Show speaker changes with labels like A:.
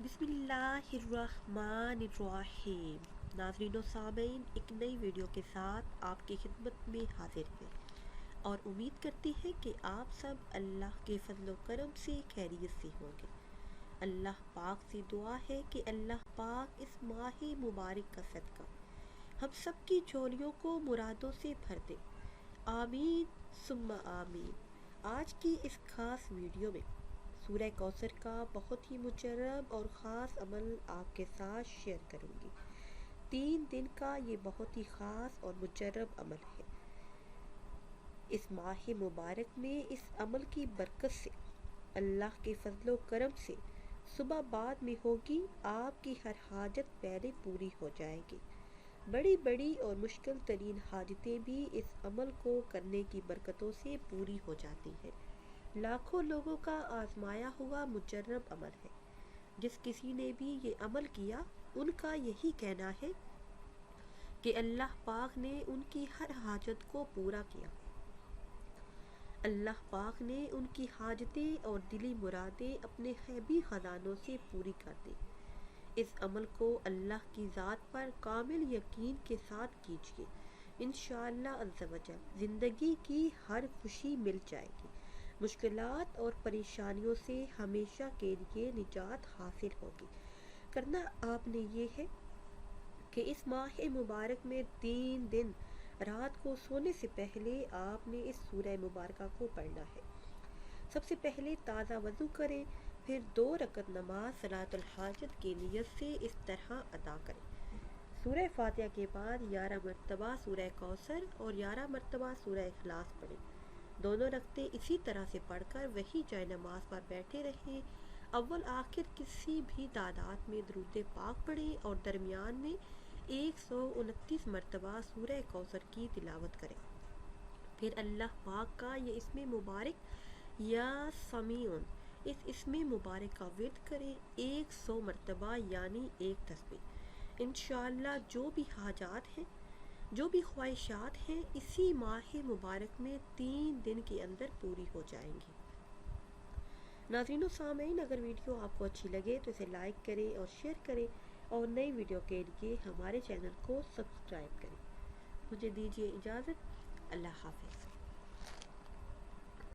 A: بسم اللہ الرحمن الرحیم۔ ناظرین و سامعین، ایک نئی ویڈیو کے ساتھ آپ کی خدمت میں حاضر ہیں اور امید کرتی ہے کہ آپ سب اللہ کے فضل و کرم سے خیریت سے ہوں گے۔ اللہ پاک سے دعا ہے کہ اللہ پاک اس ماہ مبارک کا صدقہ ہم سب کی جھولیوں کو مرادوں سے بھر دے، آمین ثم آمین۔ آج کی اس خاص ویڈیو میں سورہ کوثر کا بہت ہی مجرب اور خاص عمل آپ کے ساتھ شیئر کروں گی۔ 3 دن کا یہ بہت ہی خاص اور مجرب عمل ہے۔ اس ماہ مبارک میں اس عمل کی برکت سے، اللہ کے فضل و کرم سے صبح بعد میں ہوگی آپ کی ہر حاجت پہلے پوری ہو جائے گی۔ بڑی بڑی اور مشکل ترین حاجتیں بھی اس عمل کو کرنے کی برکتوں سے پوری ہو جاتی ہیں۔ لاکھوں لوگوں کا آزمایا ہوا مجرب عمل ہے۔ جس کسی نے بھی یہ عمل کیا، ان کا یہی کہنا ہے کہ اللہ پاک نے ان کی ہر حاجت کو پورا کیا۔ اللہ پاک نے ان کی حاجتیں اور دلی مرادیں اپنے غیبی خزانوں سے پوری کر دی۔ اس عمل کو اللہ کی ذات پر کامل یقین کے ساتھ کیجیے، انشاءاللہ عز و جل زندگی کی ہر خوشی مل جائے گی، مشکلات اور پریشانیوں سے ہمیشہ کے لیے نجات حاصل ہوگی۔ کرنا آپ نے یہ ہے کہ اس ماہ مبارک میں 3 دن رات کو سونے سے پہلے آپ نے اس سورہ مبارکہ کو پڑھنا ہے۔ سب سے پہلے تازہ وضو کریں، پھر 2 رکعت نماز صلاۃ الحاجت کی نیت سے اس طرح ادا کریں۔ سورہ فاتحہ کے بعد 11 مرتبہ سورہ کوثر اور 11 مرتبہ سورہ اخلاص پڑھیں۔ دونوں رکعتیں اسی طرح سے پڑھ کر وہی جائے نماز پر بیٹھے رہیں۔ اول آخر کسی بھی تعداد میں درود پاک پڑھیں اور درمیان میں 129 مرتبہ سورہ کوثر کی تلاوت کریں۔ پھر اللہ پاک کا یہ اسم مبارک یا سمیعون، اس اسم مبارک کا ورد کریں 100 مرتبہ، یعنی 1 تسبیح۔ انشاءاللہ جو بھی حاجات ہیں، جو بھی خواہشات ہیں، اسی ماہ مبارک میں 3 دن کے اندر پوری ہو جائیں گی۔ ناظرین و سامعین، اگر ویڈیو آپ کو اچھی لگے تو اسے لائک کریں اور شیئر کریں اور نئی ویڈیو کے لیے ہمارے چینل کو سبسکرائب کریں۔ مجھے دیجیے اجازت، اللہ حافظ۔